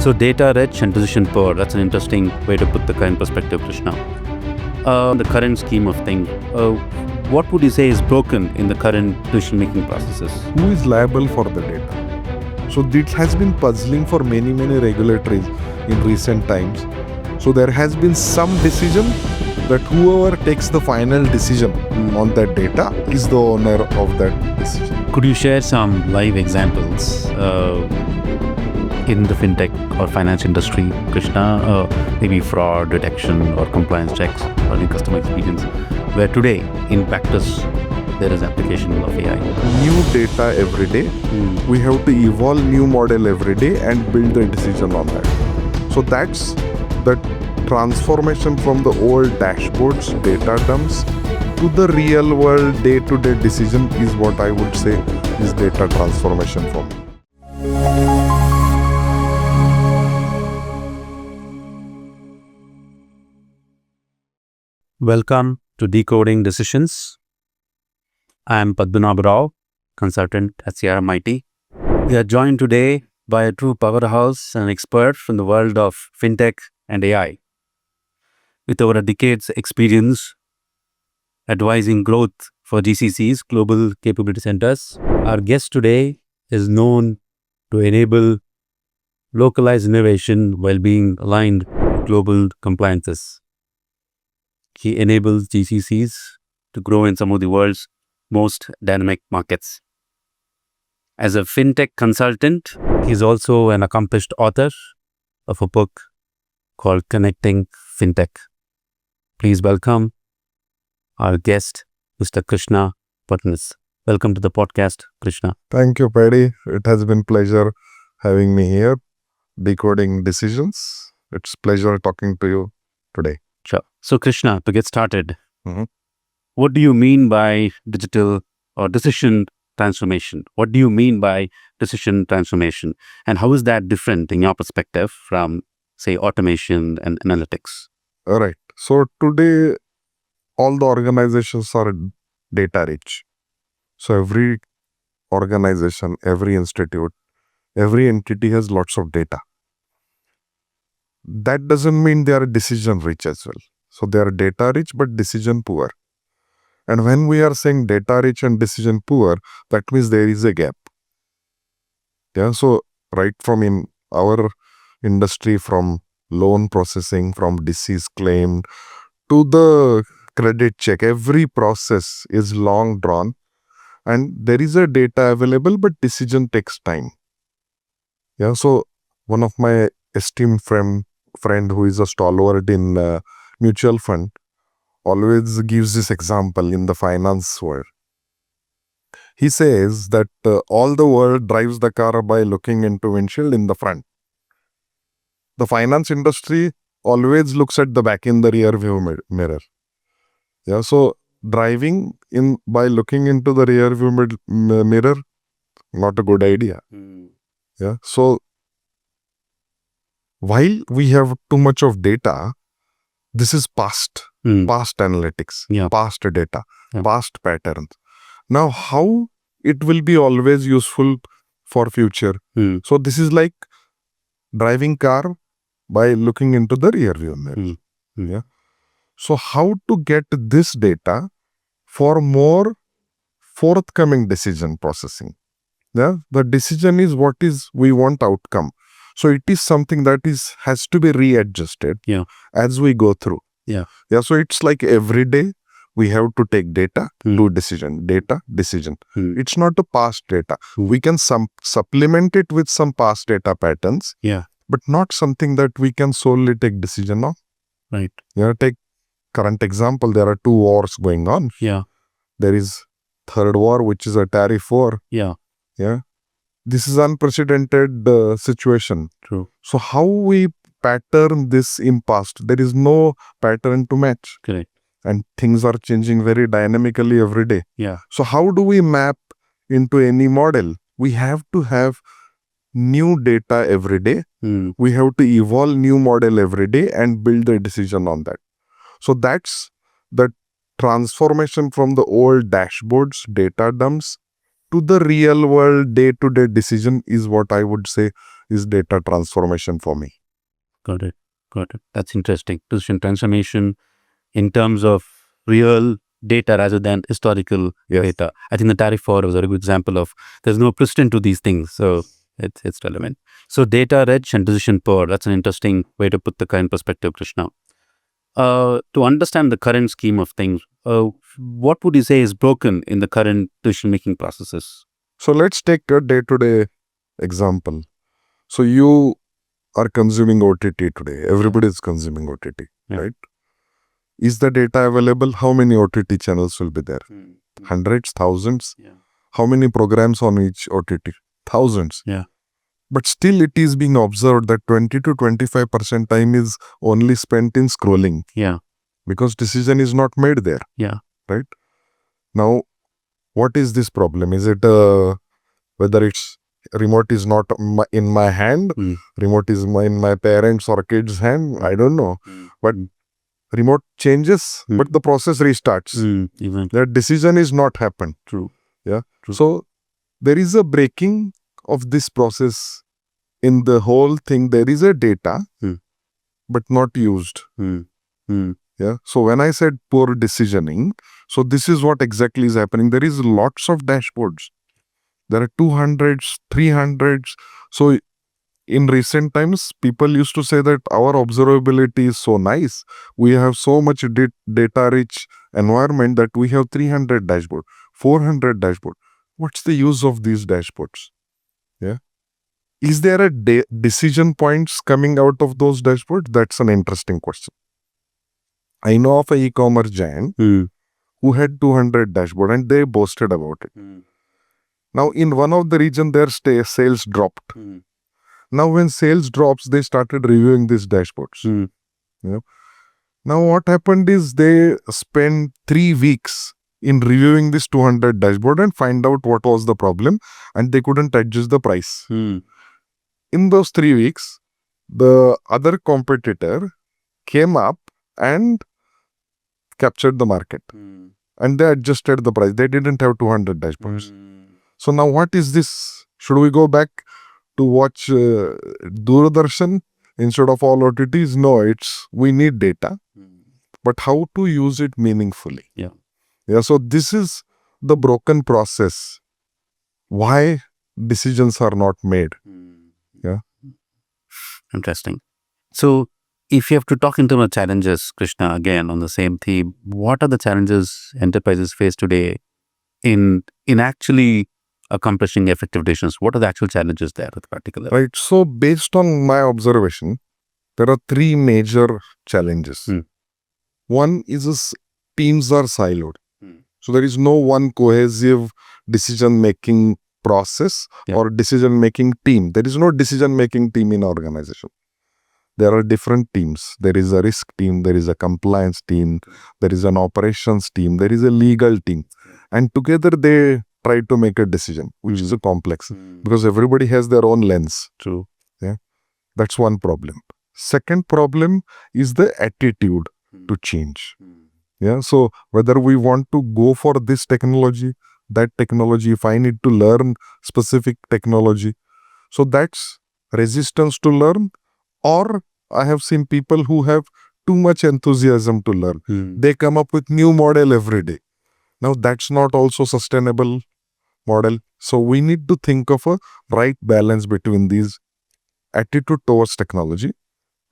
So data rich and decision poor, that's an interesting way to put the current perspective, Krishna. The current scheme of things, what would you say is broken in the current decision-making processes? Who is liable for the data? So it has been puzzling for many regulatories in recent times. So there has been some decision that whoever takes the final decision on that data is the owner of that decision. Could you share some live examples in the fintech or finance industry, Krishna? Maybe fraud detection or compliance checks or in customer experience, where today in practice there is application of AI. New data every day. We have to evolve new model every day and build the decision on that. So that's the transformation from the old dashboards, data dumps, to the real world day-to-day decision is what I would say is data transformation for me. Welcome to Decoding Decisions. I am Padmanabh Rao, consultant at CRMIT. We are joined today by a true powerhouse and expert from the world of fintech and AI. With over a decade's experience advising growth for GCCs, Global Capability Centers, our guest today is known to enable localized innovation while being aligned with global compliances. He enables GCCs to grow in some of the world's most dynamic markets. As a fintech consultant, he's also an accomplished author of a book called Connecting FinTech. Please welcome our guest, Mr. Krishna Potnis. Welcome to the podcast, Krishna. Thank you, Paddy. It has been pleasure having me here, Decoding Decisions. It's pleasure talking to you today. Sure. So, Krishna, to get started, Mhm. what do you mean by digital or decision transformation? What do you mean by decision transformation? And how is that different in your perspective from, say, automation and analytics? All right. So today, all the organizations are data rich. So every organization, every institute, every entity has lots of data. That doesn't mean they are decision rich as well. So they are data rich but decision poor. And when we are saying data rich and decision poor, that means there is a gap. Yeah. So right from in our industry, from loan processing, from disease claim to the credit check, every process is long drawn and there is a data available, but decision takes time. Yeah. So one of my esteemed friend who is a stalwart in mutual fund always gives this example in the finance world. He says that all the world drives the car by looking into windshield in the front. The finance industry always looks at the back in the rear view mirror. Yeah, so driving in by looking into the rear view mirror, not a good idea. Yeah, so while we have too much of data, this is past analytics, past data, past patterns. Now, how it will be always useful for future? So this is like driving car by looking into the rear view mirror. Yeah. So how to get this data for more forthcoming decision processing? Yeah. The decision is what is we want outcome. So it is something that has to be readjusted as we go through. Yeah. So it's like every day we have to take data, do decision, data, decision. It's not a past data. We can supplement it with some past data patterns. But not something that we can solely take decision on. Right. Take current example, there are two wars going on. There is third war, which is a tariff war. This is unprecedented situation. True. So how we pattern this in past? There is no pattern to match. Correct. And things are changing very dynamically every day. So how do we map into any model? We have to have new data every day. We have to evolve new model every day and build a decision on that. So that's the transformation from the old dashboards, data dumps, to the real world day-to-day decision is what I would say is data transformation for me. Got it. That's interesting. Decision transformation in terms of real data rather than historical data. I think the tariff forward was a very good example of there's no precedent to these things, so it's relevant. So data rich and decision poor. That's an interesting way to put the current perspective, Krishna. To understand the current scheme of things, what would you say is broken in the current decision making processes? So let's take a day-to-day example. So you are consuming OTT today. Everybody is consuming OTT, right? Is the data available? How many OTT channels will be there? Hundreds, thousands? How many programs on each OTT? Thousands. But still it is being observed that 20 to 25% time is only spent in scrolling. Because decision is not made there. Right? Now, what is this problem? Is it whether it's remote is not in my hand, remote is in my parents or kids' hand? I don't know. But remote changes, but the process restarts. That decision is not happened. True. So there is a breaking of this process in the whole thing. There is a data, but not used. So when I said poor decisioning, so this is what exactly is happening. There is lots of dashboards. There are 200s, 300s. So in recent times, people used to say that our observability is so nice. We have so much data-rich environment that we have 300 dashboard, 400 dashboard. What's the use of these dashboards? Is there a decision points coming out of those dashboards? That's an interesting question. I know of a e-commerce giant who had 200 dashboard and they boasted about it. Now, in one of the region, their sales dropped. Now, when sales drops, they started reviewing these dashboards. Now, what happened is they spent 3 weeks in reviewing this 200 dashboard and find out what was the problem, and they couldn't adjust the price. In those 3 weeks, the other competitor came up and captured the market. And they adjusted the price. They didn't have 200 dashboards. So now what is this? Should we go back to watch Doordarshan instead of all OTTs? No, we need data. But how to use it meaningfully? So this is the broken process. Why decisions are not made? Interesting. So if you have to talk in terms of challenges, Krishna, again on the same theme, what are the challenges enterprises face today in actually accomplishing effective decisions? What are the actual challenges there at the practical level? Right. So based on my observation, there are 3 major challenges. One is teams are siloed. So there is no one cohesive decision-making process or decision-making team. There is no decision-making team in organization. There are different teams. There is a risk team, there is a compliance team, there is an operations team, there is a legal team. And together they try to make a decision, which is a complex because everybody has their own lens. True. That's one problem. Second problem is the attitude to change. So whether we want to go for this technology, that technology, if I need to learn specific technology. So that's resistance to learn, or I have seen people who have too much enthusiasm to learn. They come up with new model every day. Now that's not also sustainable model. So we need to think of a right balance between these attitude towards technology.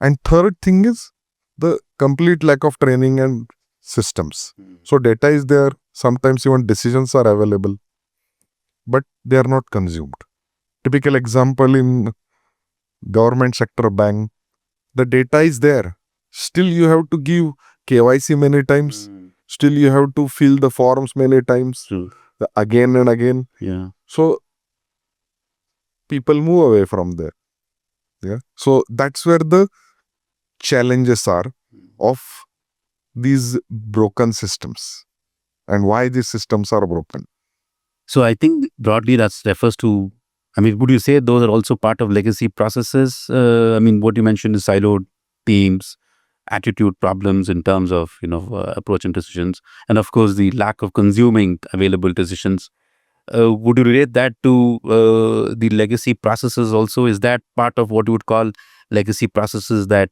And third thing is the complete lack of training and systems. So data is there, sometimes even decisions are available, but they are not consumed. Typical example in government sector bank, the data is there. Still you have to give KYC many times. Still you have to fill the forms many times, again and again. So people move away from there. So that's where the challenges are of these broken systems and why these systems are broken. So I think broadly that refers to, would you say those are also part of legacy processes? What you mentioned is siloed teams, attitude problems in terms of, approach and decisions, and of course the lack of consuming available decisions. Would you relate that to the legacy processes also? Is that part of what you would call legacy processes that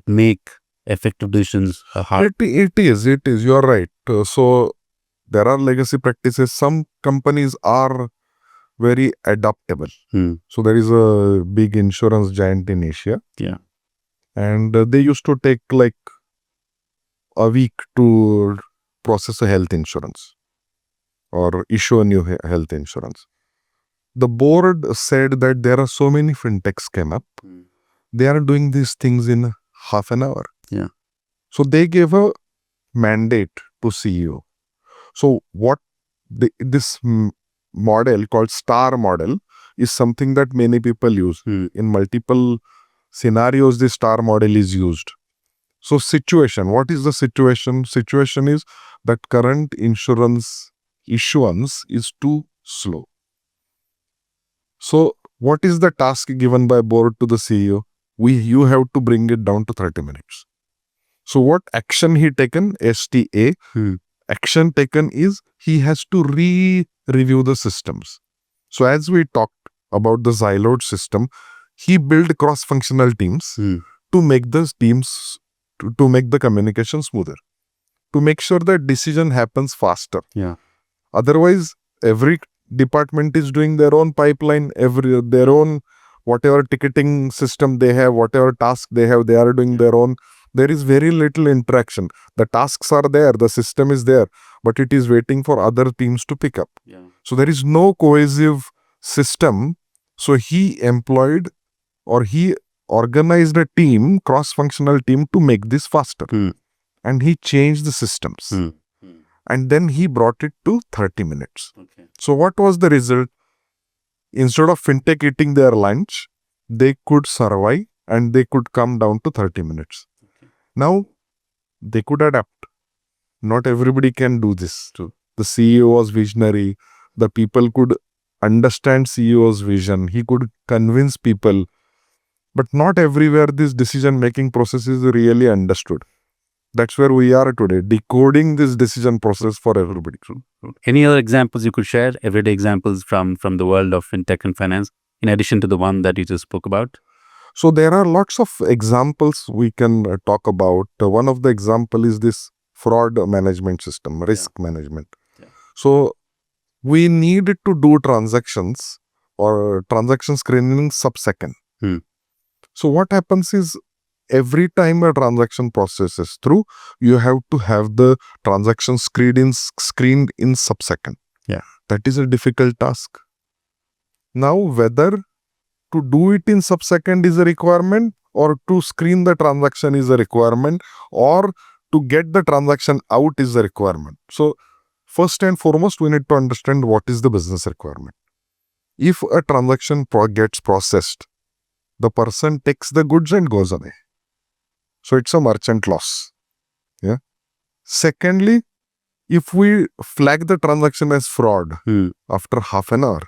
make effective decisions hard? It is. You are right. So there are legacy practices. Some companies are very adaptable. So there is a big insurance giant in Asia. Yeah. And they used to take like a week to process a health insurance or issue a new health insurance. The board said that there are so many fintechs came up. They are doing these things in half an hour. Yeah. So they gave a mandate to CEO. So what this model called STAR model is something that many people use. In multiple scenarios, the STAR model is used. So situation, what is the situation? Situation is that current insurance issuance is too slow. So what is the task given by board to the CEO? You have to bring it down to 30 minutes. So what action he taken? STA. Action taken is he has to review the systems. So as we talked about the siloed system, he built cross-functional teams to make the teams to make the communication smoother, to make sure that decision happens faster. Yeah. Otherwise, every department is doing their own pipeline, their own whatever ticketing system they have, whatever task they have, they are doing their own. There is very little interaction. The tasks are there, the system is there, but it is waiting for other teams to pick up. Yeah. So there is no cohesive system. So he employed or he organized a team, cross-functional team, to make this faster. And he changed the systems. And then he brought it to 30 minutes. Okay. So what was the result? Instead of fintech eating their lunch, they could survive and they could come down to 30 minutes. Okay. Now, they could adapt. Not everybody can do this. True. The CEO was visionary. The people could understand CEO's vision. He could convince people. But not everywhere this decision-making process is really understood. That's where we are today, decoding this decision process for everybody. Any other examples you could share, everyday examples from the world of fintech and finance, in addition to the one that you just spoke about? So there are lots of examples we can talk about. One of the example is this fraud management system, risk management. Yeah. So we needed to do transactions or transaction screening sub-second. So what happens is, every time a transaction processes through, you have to have the transaction screened in sub-second. Yeah. That is a difficult task. Now, whether to do it in sub-second is a requirement, or to screen the transaction is a requirement, or to get the transaction out is a requirement. So, first and foremost, we need to understand what is the business requirement. If a transaction gets processed, the person takes the goods and goes away. So it's a merchant loss. Yeah. Secondly, if we flag the transaction as fraud after half an hour,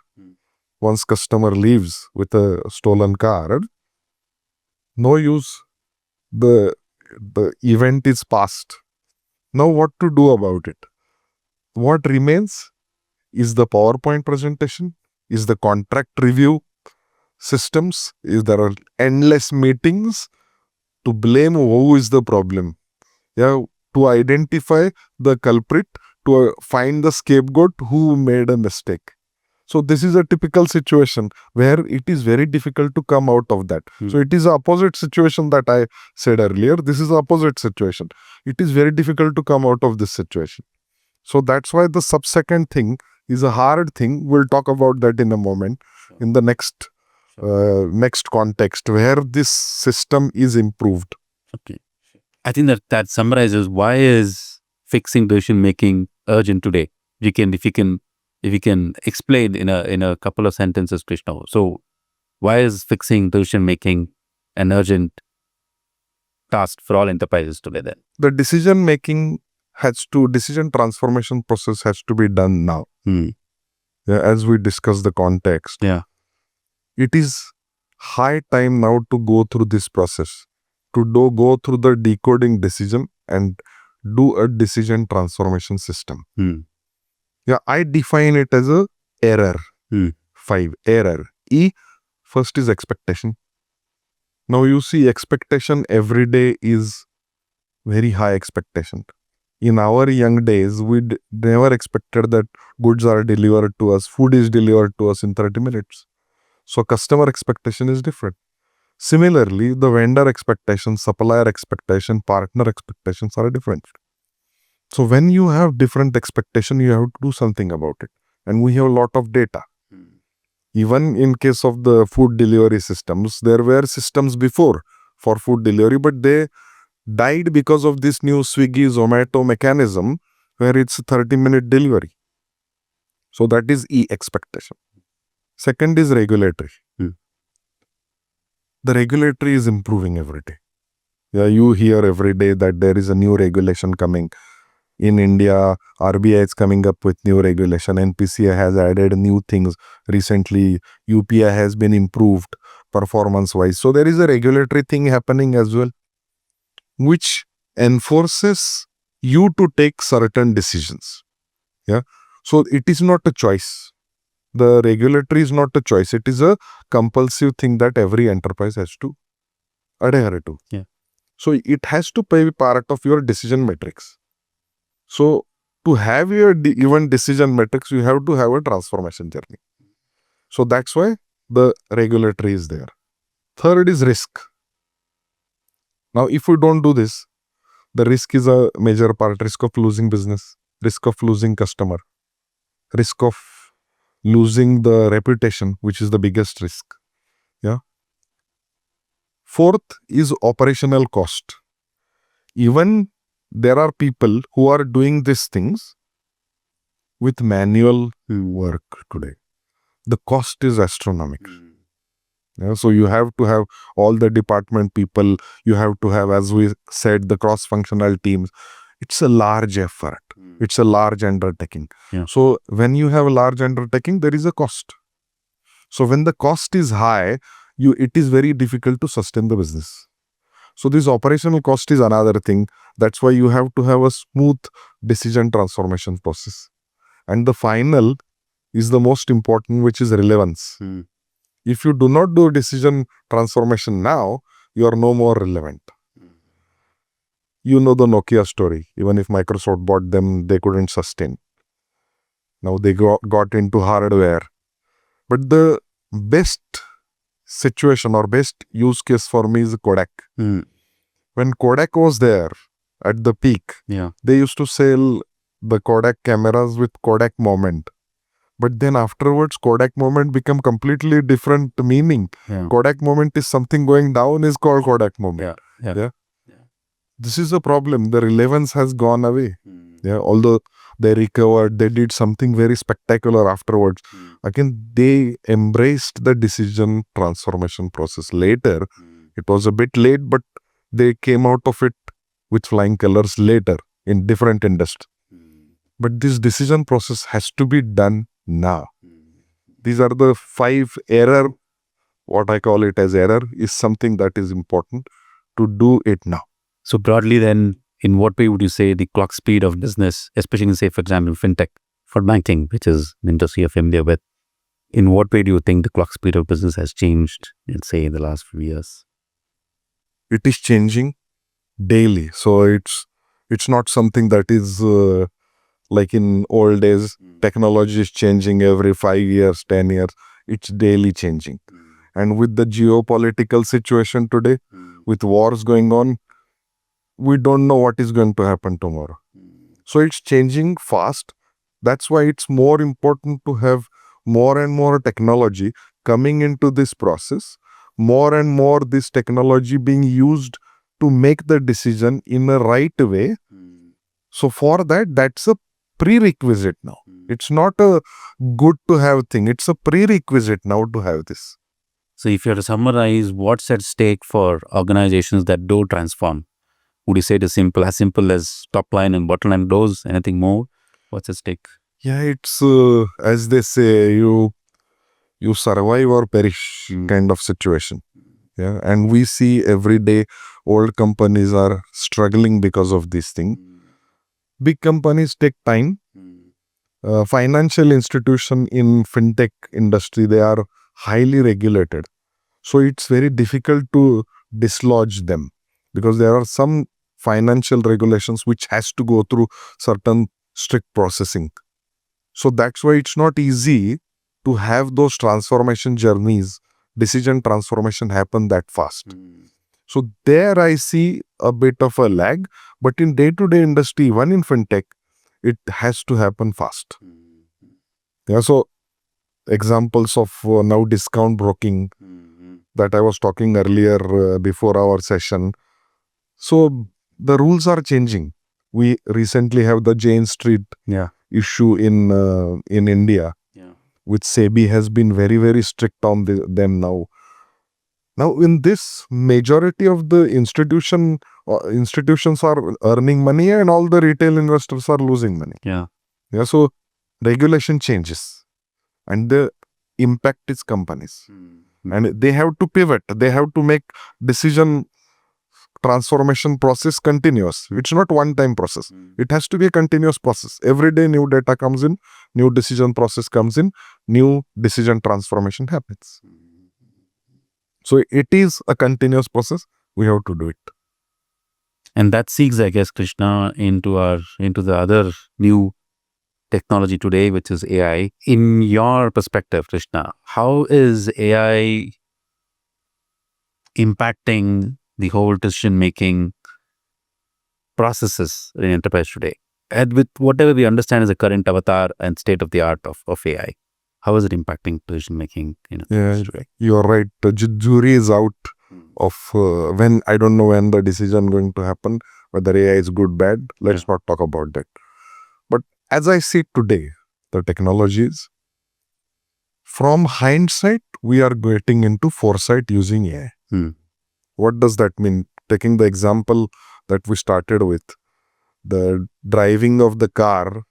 once customer leaves with a stolen card, no use. The event is past. Now what to do about it? What remains is the PowerPoint presentation, is the contract review systems, is there are endless meetings to blame who is the problem. Yeah, to identify the culprit, to find the scapegoat who made a mistake. So this is a typical situation where it is very difficult to come out of that. So it is the opposite situation that I said earlier. This is the opposite situation. It is very difficult to come out of this situation. So that's why the sub-second thing is a hard thing. We'll talk about that in a moment, in the next context where this system is improved. Okay. I think that summarizes why is fixing decision making urgent today. If you can explain in a couple of sentences, Krishna. So why is fixing decision making an urgent task for all enterprises today then? The decision transformation process has to be done now. As we discuss the context. Yeah. It is high time now to go through this process, to go through the decoding decision and do a decision transformation system. Yeah, I define it as a error. 5 error. E, first is expectation. Now you see expectation every day is very high expectation. In our young days, we never expected that goods are delivered to us, food is delivered to us in 30 minutes. So customer expectation is different. Similarly, the vendor expectation, supplier expectation, partner expectations are different. So when you have different expectation, you have to do something about it. And we have a lot of data. Even in case of the food delivery systems, there were systems before for food delivery, but they died because of this new Swiggy, Zomato mechanism where it's 30-minute delivery. So that is E, expectation. Second is regulatory. The regulatory is improving every day. Yeah, you hear every day that there is a new regulation coming. In India, RBI is coming up with new regulation. NPCI has added new things. Recently, UPI has been improved performance-wise. So there is a regulatory thing happening as well, which enforces you to take certain decisions. Yeah. So it is not a choice. The regulatory is not a choice. It is a compulsive thing that every enterprise has to adhere to. Yeah. So it has to be part of your decision matrix. So to have your even decision matrix, you have to have a transformation journey. So that's why the regulatory is there. Third is risk. Now, if we don't do this, the risk is a major part. Risk of losing business, risk of losing customer, risk of losing the reputation, which is the biggest risk. Yeah. Fourth is operational cost. Even there are people who are doing these things with manual work today. The cost is astronomical. Yeah, so you have to have all the department people, you have to have, as we said, the cross-functional teams. It's a large effort. It's a large undertaking. Yeah. So when you have a large undertaking, there is a cost. So when the cost is high, it is very difficult to sustain the business. So this operational cost is another thing. That's why you have to have a smooth decision transformation process. And the final is the most important, which is relevance. If you do not do decision transformation now, you are no more relevant. You know the Nokia story. Even if Microsoft bought them, they couldn't sustain. Now they got into hardware. But the best situation or best use case for me is Kodak. When Kodak was there at the peak, they used to sell the Kodak cameras with Kodak moment. But then afterwards, Kodak moment become completely different meaning. Kodak moment is something going down is called Kodak moment. Yeah. This is a problem. The relevance has gone away. Yeah. Although they recovered, they did something very spectacular afterwards. Again, they embraced the decision transformation process later. It was a bit late, but they came out of it with flying colors later in different industries. But this decision process has to be done now. These are the 5 error. What I call it as error is something that is important to do it now. So broadly then, in what way would you say the clock speed of business, especially in, say, for example, fintech, for banking, which is an industry you're familiar with, in what way do you think the clock speed of business has changed, let's say, in the last few years? It is changing daily. So it's not something that is like in old days, technology is changing every 5 years, 10 years. It's daily changing. And with the geopolitical situation today, with wars going on, we don't know what is going to happen tomorrow. So it's changing fast. That's why it's more important to have more and more technology coming into this process, more and more this technology being used to make the decision in a right way. So for that, that's a prerequisite now. It's not a good to have thing. It's a prerequisite now to have this. So if you had to summarize what's at stake for organizations that do transform, would you say it is as simple as top line and bottom line goals? Anything more? What's at stake? Yeah, it's as they say, you survive or perish kind of situation. Yeah, and we see every day old companies are struggling because of this thing. Big companies take time. Financial institution in fintech industry, they are highly regulated. So it's very difficult to dislodge them because there are some financial regulations which has to go through certain strict processing. So that's why it's not easy to have those transformation journeys, decision transformation happen that fast. So there I see a bit of a lag, but in day-to-day industry, even in fintech, it has to happen fast. Yeah, so examples of now discount broking that I was talking earlier before our session. So the rules are changing. We recently have the Jane Street issue in India, which SEBI has been very, very strict on them now. Now, in this, majority of the institutions are earning money and all the retail investors are losing money. Yeah. So regulation changes and the impact is companies. And they have to pivot. They have to make decision transformation process continuous. It's not one-time process. It has to be a continuous process. Every day new data comes in, new decision process comes in, new decision transformation happens. So it is a continuous process. We have to do it. And that seeks, I guess, Krishna, into the other new technology today, which is AI. In your perspective, Krishna, how is AI impacting the whole decision-making processes in enterprise today? And with whatever we understand is the current avatar and state of the art of AI, how is it impacting decision-making in enterprise today? You're right. The jury is out of when, I don't know when the decision going to happen, whether AI is good, bad. Let's not talk about that. But as I see today, the technologies, from hindsight, we are getting into foresight using AI. What does that mean? Taking the example that we started with, the driving of the car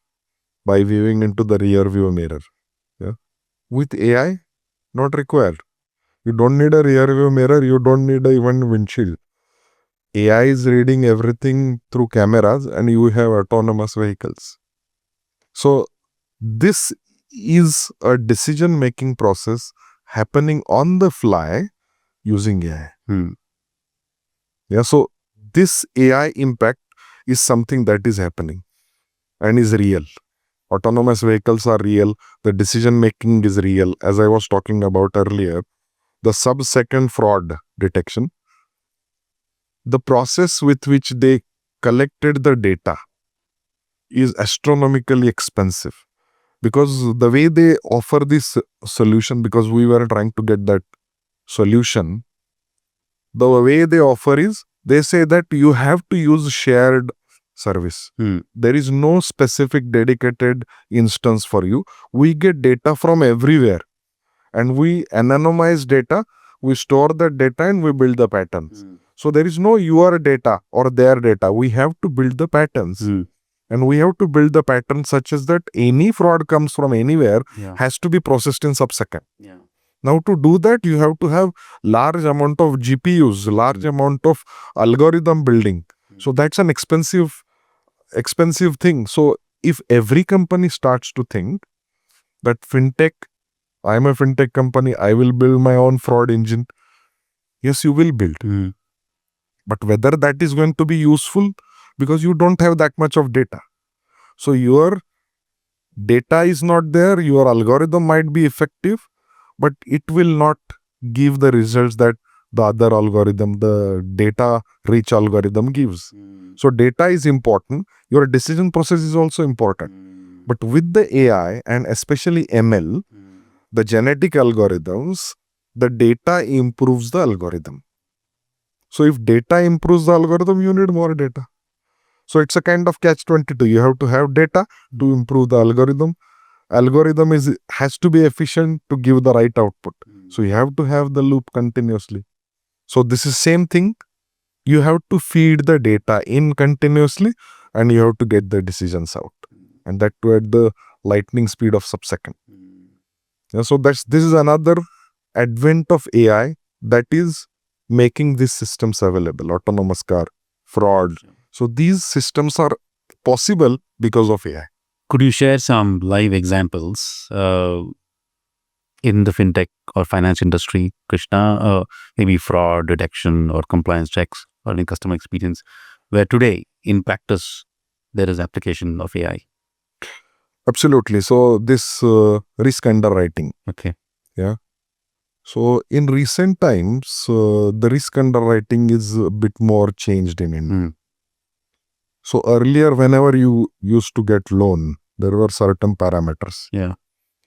by viewing into the rear view mirror. With AI, not required. You don't need a rear view mirror. You don't need even windshield. AI is reading everything through cameras and you have autonomous vehicles. So this is a decision-making process happening on the fly using AI. So this AI impact is something that is happening and is real. Autonomous vehicles are real. The decision-making is real. As I was talking about earlier, the sub-second fraud detection, the process with which they collected the data is astronomically expensive. Because the way they offer this solution, because we were trying to get that solution, the way they offer is, they say that you have to use shared service. There is no specific dedicated instance for you. We get data from everywhere and we anonymize data, we store the data and we build the patterns. So there is no your data or their data. We have to build the patterns. And we have to build the pattern such as that any fraud comes from anywhere has to be processed in sub-second. Now to do that, you have to have large amount of GPUs, large amount of algorithm building. So that's an expensive thing. So if every company starts to think that fintech, I'm a fintech company, I will build my own fraud engine. Yes, you will build. But whether that is going to be useful, because you don't have that much of data. So your data is not there, your algorithm might be effective, but it will not give the results that the other algorithm, the data-rich algorithm gives. So data is important. Your decision process is also important. But with the AI and especially ML, the genetic algorithms, the data improves the algorithm. So if data improves the algorithm, you need more data. So it's a kind of catch-22. You have to have data to improve the algorithm. Algorithm has to be efficient to give the right output. So you have to have the loop continuously. So this is same thing. You have to feed the data in continuously and you have to get the decisions out. And that too at the lightning speed of sub-second. So this is another advent of AI that is making these systems available. Autonomous car, fraud. So these systems are possible because of AI. Could you share some live examples in the fintech or finance industry, Krishna? Maybe fraud detection or compliance checks or in customer experience, where today in practice there is application of AI. Absolutely. So this risk underwriting. Okay. Yeah. So in recent times, the risk underwriting is a bit more changed in India. So earlier, whenever you used to get loan, there were certain parameters. Yeah.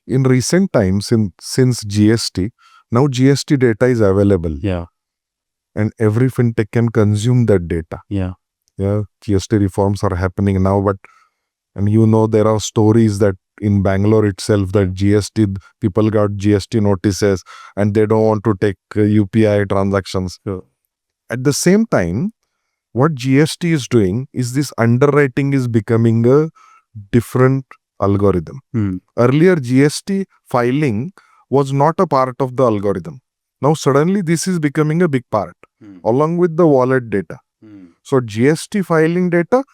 In recent times, since GST, now GST data is available. Yeah. And every fintech can consume that data. Yeah. Yeah, GST reforms are happening now, but there are stories that in Bangalore itself that GST people got GST notices and they don't want to take UPI transactions. Sure. At the same time, what GST is doing is this underwriting is becoming a different algorithm. Earlier, GST filing was not a part of the algorithm. Now, suddenly, this is becoming a big part along with the wallet data. So, GST filing data,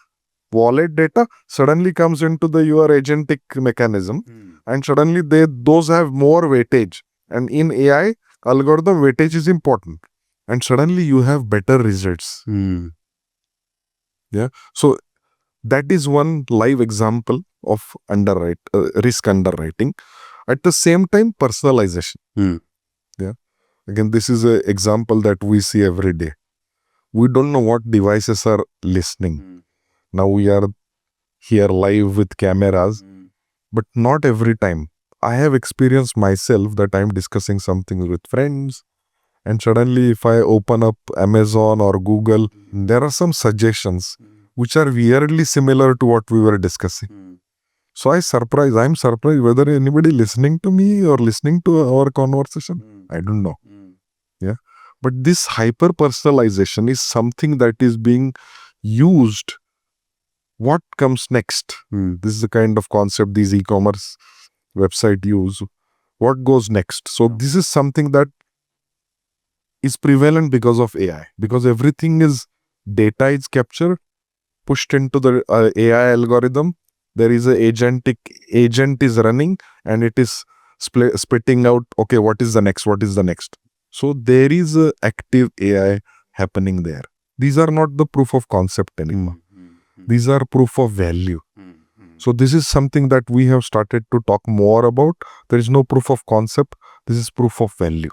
wallet data suddenly comes into your agentic mechanism, and suddenly those have more weightage. And in AI algorithm, weightage is important. And suddenly, you have better results. Yeah. So, that is one live example of risk underwriting. At the same time, personalization. Yeah. Again, this is an example that we see every day. We don't know what devices are listening. Now we are here live with cameras, but not every time. I have experienced myself that I'm discussing something with friends, and suddenly if I open up Amazon or Google, there are some suggestions which are weirdly similar to what we were discussing. So I'm surprised whether anybody listening to me or listening to our conversation. I don't know. Yeah. But this hyper-personalization is something that is being used. What comes next? This is the kind of concept these e-commerce website use. What goes next? So this is something that is prevalent because of AI. Because everything is data is captured, pushed into the AI algorithm. There is a agent is running and it is spitting out, okay, what is the next? So there is a active AI happening there. These are not the proof of concept anymore. These are proof of value. So this is something that we have started to talk more about. There is no proof of concept. This is proof of value.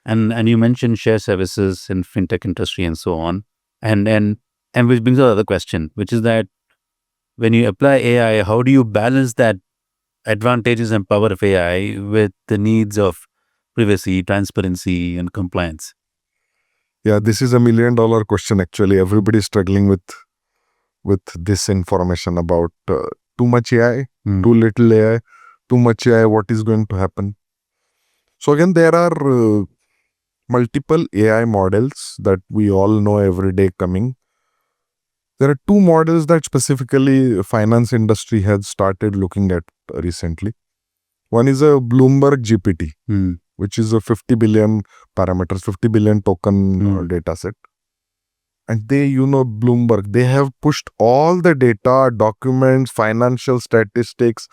And you mentioned share services in fintech industry and so on. And which brings up another question, which is that when you apply AI, how do you balance that advantages and power of AI with the needs of privacy, transparency, and compliance? Yeah, this is $1 million question actually. Everybody is struggling with this information about too much AI, too little AI, too much AI, what is going to happen. So again, there are multiple AI models that we all know every day coming. There are two models that specifically finance industry has started looking at recently. One is a Bloomberg GPT, which is a 50 billion parameters, 50 billion token data set. And Bloomberg, they have pushed all the data, documents, financial statistics,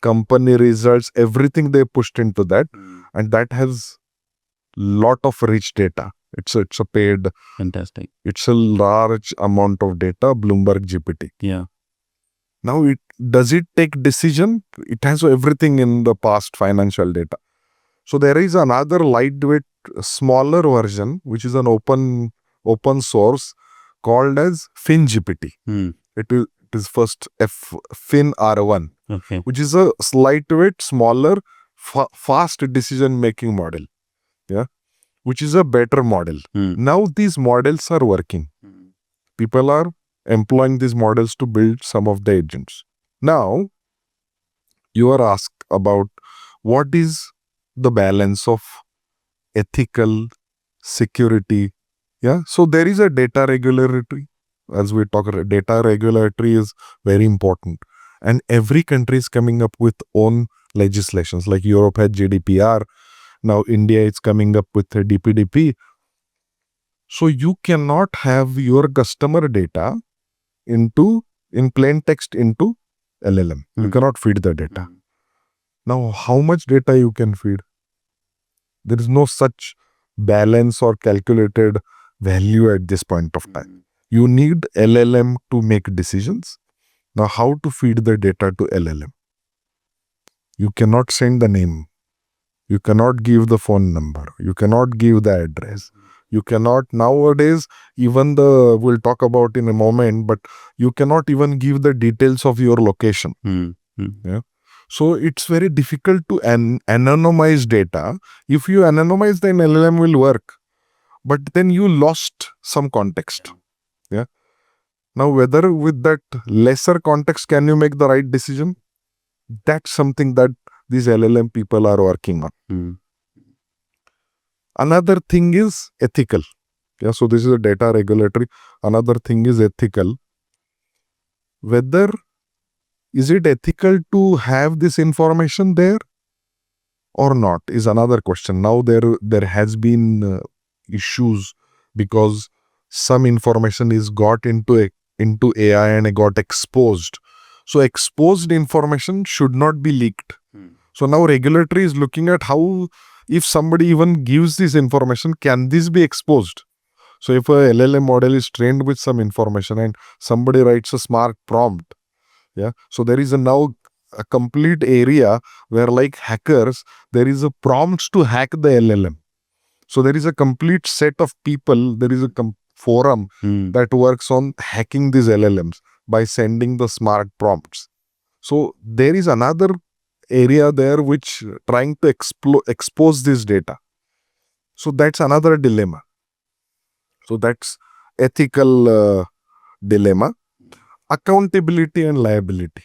company results, everything they pushed into that. And that has lot of rich data. It's a paid. Fantastic. It's a large amount of data, Bloomberg GPT. Yeah. Now, does it take decision? It has everything in the past financial data. So there is another lightweight, smaller version, which is an open source called as FinGPT. It is first Fin R1, Okay. which is a lightweight, smaller, fast decision making model. Yeah, which is a better model. Now these models are working. People are employing these models to build some of the agents. Now, you are asked about what is the balance of ethical security. Yeah, so there is a data regulatory. As we talk, data regulatory is very important. And every country is coming up with own legislations. Like Europe had GDPR. Now India is coming up with a DPDP. So you cannot have your customer data in plain text into LLM. You cannot feed the data. Now, how much data you can feed? There is no such balance or calculated value at this point of time. You need LLM to make decisions. Now, how to feed the data to LLM? You cannot send the name. You cannot give the phone number. You cannot give the address. You cannot nowadays, even we'll talk about in a moment, but you cannot even give the details of your location. Yeah. So it's very difficult to anonymize data. If you anonymize, then LLM will work. But then you lost some context. Yeah. Now, whether with that lesser context, can you make the right decision? That's something that these LLM people are working on. Another thing is ethical. Yeah, so this is a data regulatory. Another thing is ethical. Whether is it ethical to have this information there or not is another question. Now there has been issues because some information is got into AI and it got exposed. So exposed information should not be leaked. So now regulatory is looking at how, if somebody even gives this information, can this be exposed? So if a LLM model is trained with some information and somebody writes a smart prompt, yeah, so there is now a complete area where, like hackers, there is a prompts to hack the LLM. So there is a complete set of people, there is a forum that works on hacking these LLMs by sending the smart prompts. So there is another area there which trying to expose this data. So that's another dilemma. So that's ethical dilemma. Accountability and liability.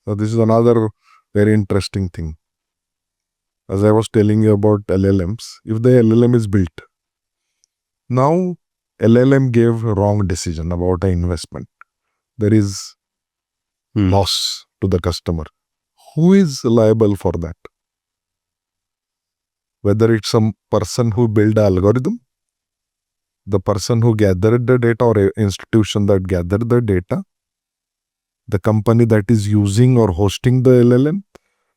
So this is another very interesting thing. As I was telling you about LLMs, if the LLM is built, now LLM gave a wrong decision about an investment. There is loss to the customer. Who is liable for that? Whether it's some person who built the algorithm, the person who gathered the data, or an institution that gathered the data, the company that is using or hosting the LLM,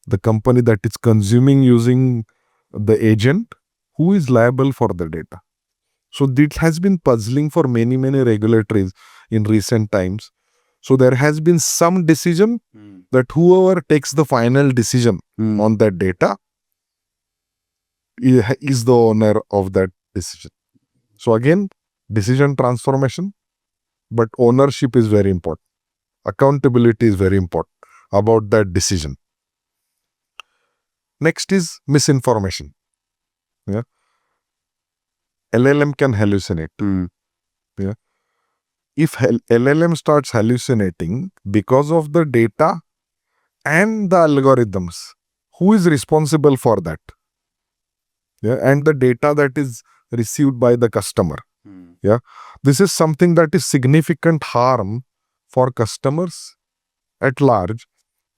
the company that is consuming using the agent, who is liable for the data? So this has been puzzling for many regulatories in recent times. So there has been some decision that whoever takes the final decision on that data is the owner of that decision. So again, decision transformation, but ownership is very important. Accountability is very important about that decision. Next is misinformation. Yeah. LLM can hallucinate. Yeah. If LLM starts hallucinating because of the data and the algorithms, who is responsible for that? Yeah. And the data that is received by the customer. Yeah. This is something that is significant harm for customers at large,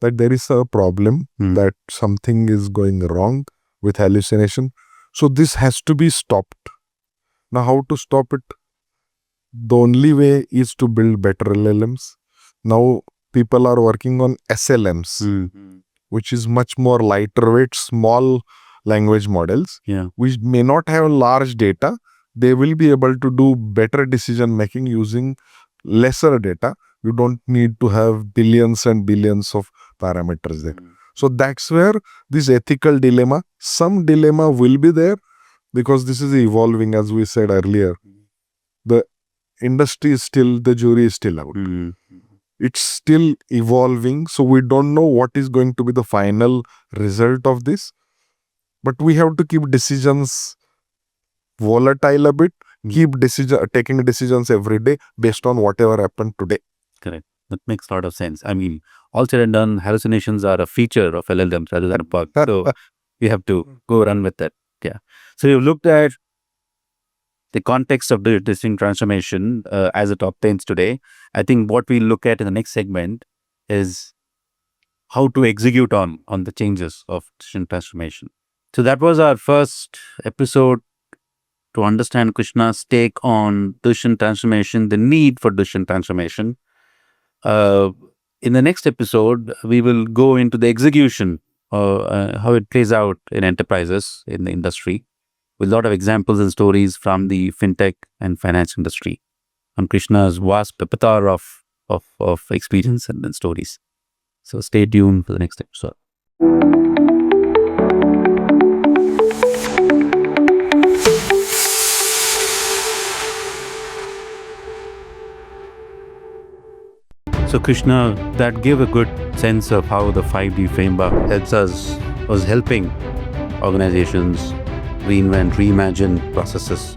that there is a problem, that something is going wrong with hallucination. So this has to be stopped. Now, how to stop it? The only way is to build better LLMs. Now, people are working on SLMs, which is much more lighter weight, small language models, which may not have large data. They will be able to do better decision making using lesser data. You don't need to have billions and billions of parameters there. So that's where this ethical dilemma, some dilemma will be there, because this is evolving, as we said earlier. The industry is still, the jury is still out. It's still evolving. So we don't know what is going to be the final result of this. But we have to keep decisions volatile a bit, keep taking decisions every day based on whatever happened today. Correct. That makes a lot of sense. I mean, all said and done, hallucinations are a feature of LLMs rather than a bug. So we have to go run with that. Yeah. So you've looked at the context of the decision transformation as it obtains today. I think what we look at in the next segment is how to execute on the changes of decision transformation. So that was our first episode to understand Krishna's take on decision transformation, the need for decision transformation. In the next episode, we will go into the execution, how it plays out in enterprises in the industry, with a lot of examples and stories from the fintech and finance industry, on Krishna's vast repertoire of experience and stories. So stay tuned for the next episode. So Krishna, that gave a good sense of how the 5D framework was helping organizations reinvent, reimagine processes